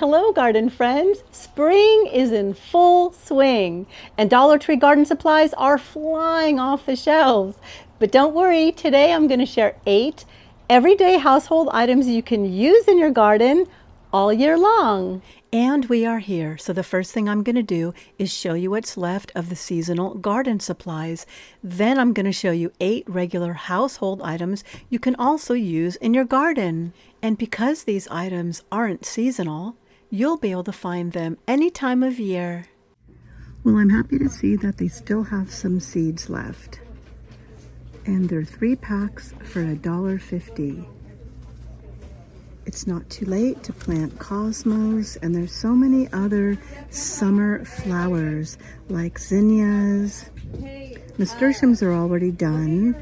Hello, garden friends. Spring is in full swing, and Dollar Tree garden supplies are flying off the shelves. But don't worry, today I'm going to share 8 everyday household items you can use in your garden all year long. And we are here, so the first thing I'm going to do is show you what's left of the seasonal garden supplies. Then I'm going to show you 8 regular household items you can also use in your garden. And because these items aren't seasonal, you'll be able to find them any time of year. Well, I'm happy to see that they still have some seeds left. And they're 3 packs for $1.50. It's not too late to plant cosmos, and there's so many other summer flowers like zinnias. Nasturtiums are already done,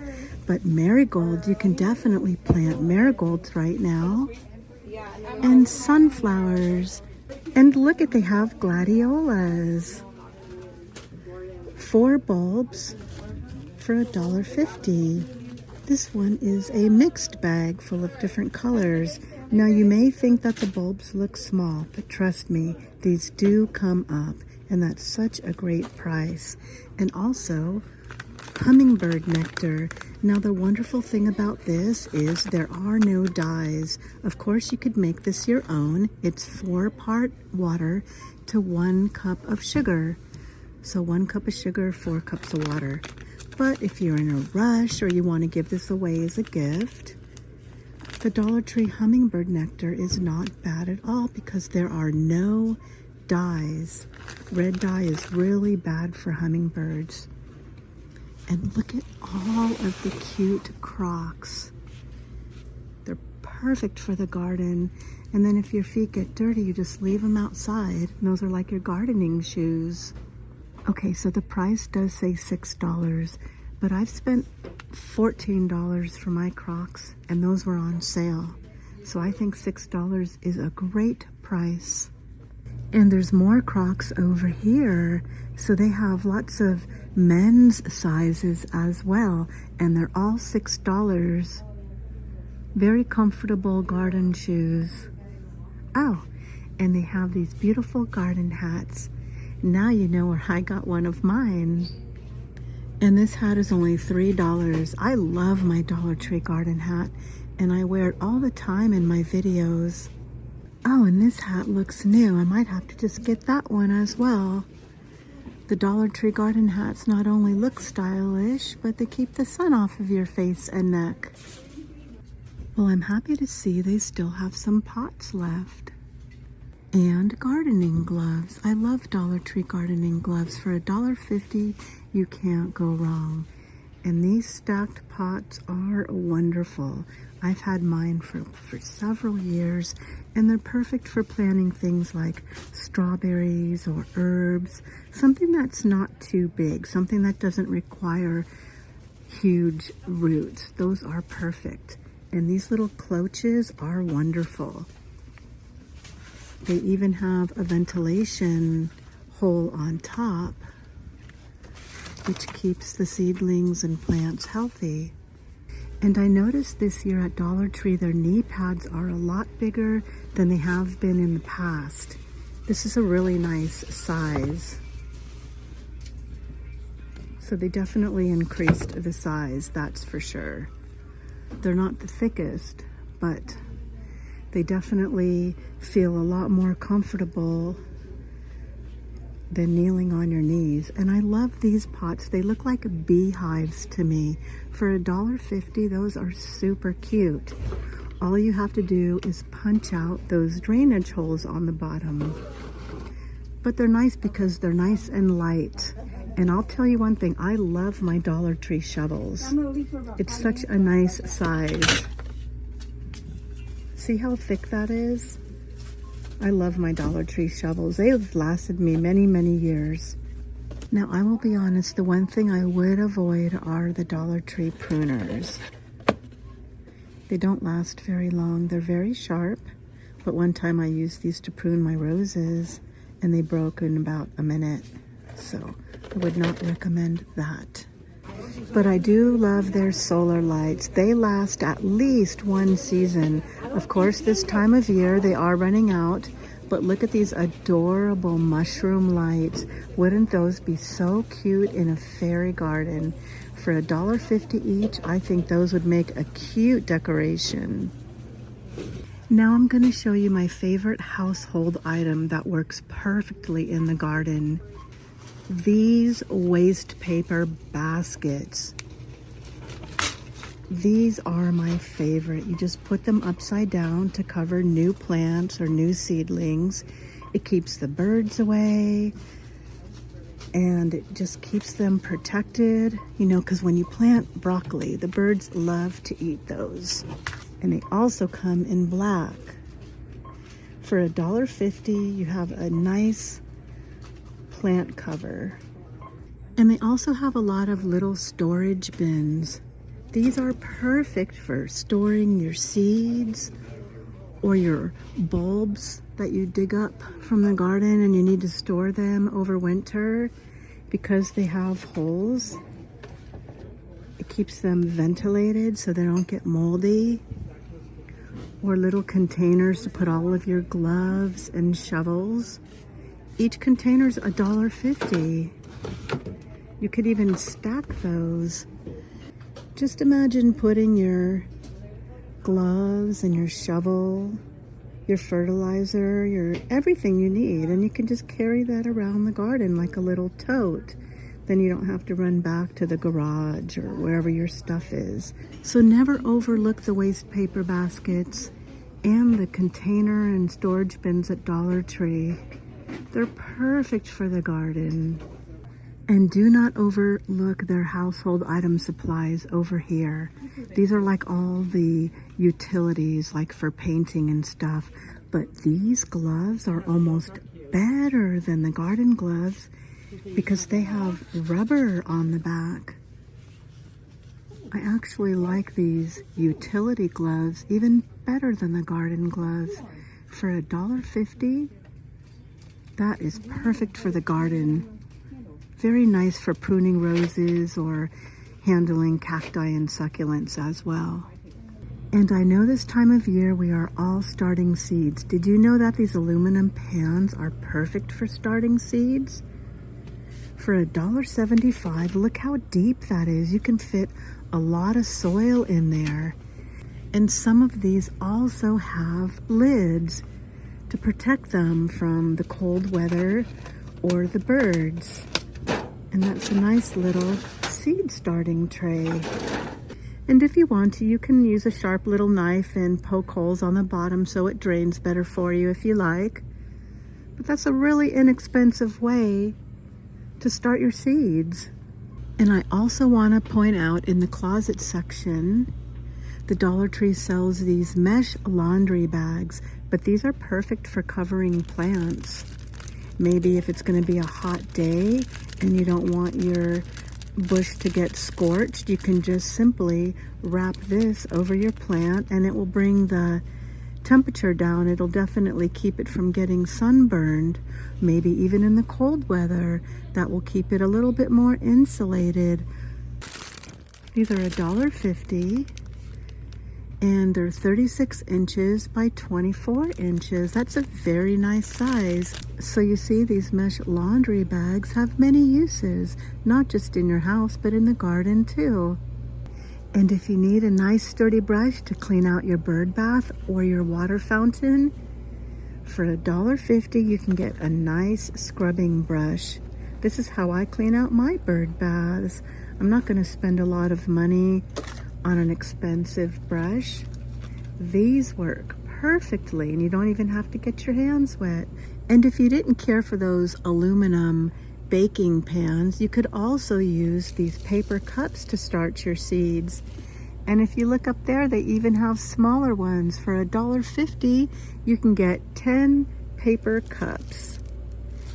but marigold, you can definitely plant marigolds right now. And sunflowers. And look at, they have gladiolas. 4 bulbs for $1.50. This one is a mixed bag full of different colors. Now you may think that the bulbs look small, but trust me, these do come up, and that's such a great price. And also, hummingbird nectar. Now the wonderful thing about this is there are no dyes. Of course you could make this your own. It's 4-part water to 1 cup of sugar. So 1 cup of sugar, 4 cups of water. But if you're in a rush or you want to give this away as a gift, the Dollar Tree hummingbird nectar is not bad at all because there are no dyes. Red dye is really bad for hummingbirds. And look at all of the cute crocks. They're perfect for the garden. And then if your feet get dirty, you just leave them outside. And those are like your gardening shoes. Okay, so the price does say $6, but I've spent $14 for my Crocs, and those were on sale. So I think $6 is a great price. And there's more Crocs over here. So they have lots of men's sizes as well, and they're all $6. Very comfortable garden shoes. Oh, and they have these beautiful garden hats. Now you know where I got one of mine. And this hat is only $3. I love my Dollar Tree garden hat, and I wear it all the time in my videos. Oh, and this hat looks new. I might have to just get that one as well. The Dollar Tree garden hats not only look stylish, but they keep the sun off of your face and neck. Well, I'm happy to see they still have some pots left. And gardening gloves. I love Dollar Tree gardening gloves. For $1.50, you can't go wrong. And these stacked pots are wonderful. I've had mine for several years, and they're perfect for planting things like strawberries or herbs. Something that's not too big, something that doesn't require huge roots. Those are perfect. And these little cloches are wonderful. They even have a ventilation hole on top, which keeps the seedlings and plants healthy. And I noticed this year at Dollar Tree, their knee pads are a lot bigger than they have been in the past. This is a really nice size. So they definitely increased the size, that's for sure. They're not the thickest, but they definitely feel a lot more comfortable than kneeling on your knees. And I love these pots. They look like beehives to me. For $1.50, those are super cute. All you have to do is punch out those drainage holes on the bottom. But they're nice because they're nice and light. And I'll tell you one thing, I love my Dollar Tree shovels. It's such a nice size. See how thick that is? I love my Dollar Tree shovels. They have lasted me many, many years. Now, I will be honest, the one thing I would avoid are the Dollar Tree pruners. They don't last very long. They're very sharp, but one time I used these to prune my roses, and they broke in about a minute. So I would not recommend that. But I do love their solar lights. They last at least 1 season. Of course, this time of year they are running out, But look at these adorable mushroom lights. Wouldn't those be so cute in a fairy garden? For $1.50 each, I think those would make a cute decoration. Now I'm going to show you my favorite household item that works perfectly in the garden. These waste paper baskets. These are my favorite. You just put them upside down to cover new plants or new seedlings. It keeps the birds away and it just keeps them protected. You know, because when you plant broccoli, the birds love to eat those. And they also come in black. For $1.50, you have a nice plant cover. And they also have a lot of little storage bins. These are perfect for storing your seeds or your bulbs that you dig up from the garden and you need to store them over winter because they have holes. It keeps them ventilated so they don't get moldy. Or little containers to put all of your gloves and shovels. Each container's $1.50. You could even stack those. Just imagine putting your gloves and your shovel, your fertilizer, your everything you need, and you can just carry that around the garden like a little tote. Then you don't have to run back to the garage or wherever your stuff is. So never overlook the waste paper baskets and the container and storage bins at Dollar Tree. They're perfect for the garden. And do not overlook their household item supplies over here. These are like all the utilities, like for painting and stuff. But these gloves are almost better than the garden gloves because they have rubber on the back. I actually like these utility gloves even better than the garden gloves. For $1.50, that is perfect for the garden. Very nice for pruning roses or handling cacti and succulents as well. And I know this time of year we are all starting seeds. Did you know that these aluminum pans are perfect for starting seeds? For $1.75, look how deep that is. You can fit a lot of soil in there. And some of these also have lids to protect them from the cold weather or the birds. And that's a nice little seed starting tray. And if you want to, you can use a sharp little knife and poke holes on the bottom so it drains better for you if you like. But that's a really inexpensive way to start your seeds. And I also want to point out in the closet section, the Dollar Tree sells these mesh laundry bags, but these are perfect for covering plants. Maybe if it's going to be a hot day and you don't want your bush to get scorched, you can just simply wrap this over your plant and it will bring the temperature down. It'll definitely keep it from getting sunburned. Maybe even in the cold weather, that will keep it a little bit more insulated. These are $1.50 and they're 36 inches by 24 inches. That's a very nice size. So you see, these mesh laundry bags have many uses, not just in your house, but in the garden too. And if you need a nice sturdy brush to clean out your bird bath or your water fountain, for $1.50 you can get a nice scrubbing brush. This is how I clean out my bird baths. I'm not going to spend a lot of money on an expensive brush. These work perfectly and you don't even have to get your hands wet. And if you didn't care for those aluminum baking pans, you could also use these paper cups to start your seeds. And if you look up there, they even have smaller ones. For $1.50, you can get 10 paper cups.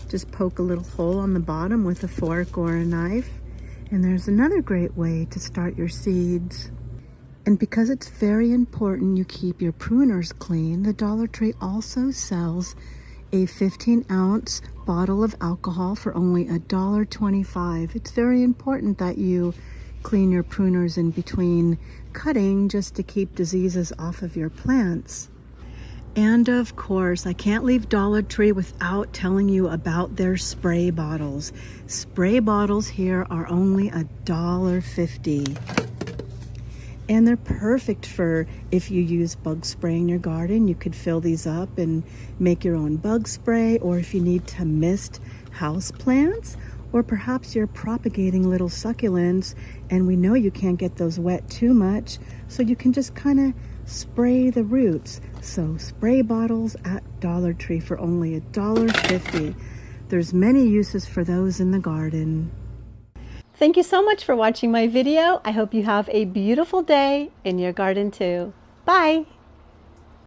Just poke a little hole on the bottom with a fork or a knife. And there's another great way to start your seeds. And because it's very important you keep your pruners clean, the Dollar Tree also sells a 15-ounce bottle of alcohol for only $1.25. It's very important that you clean your pruners in between cutting just to keep diseases off of your plants. And of course, I can't leave Dollar Tree without telling you about their spray bottles. Spray bottles here are only $1.50. And they're perfect for if you use bug spray in your garden. You could fill these up and make your own bug spray, or if you need to mist house plants, or perhaps you're propagating little succulents and we know you can't get those wet too much, so you can just kind of spray the roots. So spray bottles at Dollar Tree for only $1.50. There's many uses for those in the garden. Thank you so much for watching my video. I hope you have a beautiful day in your garden too. Bye!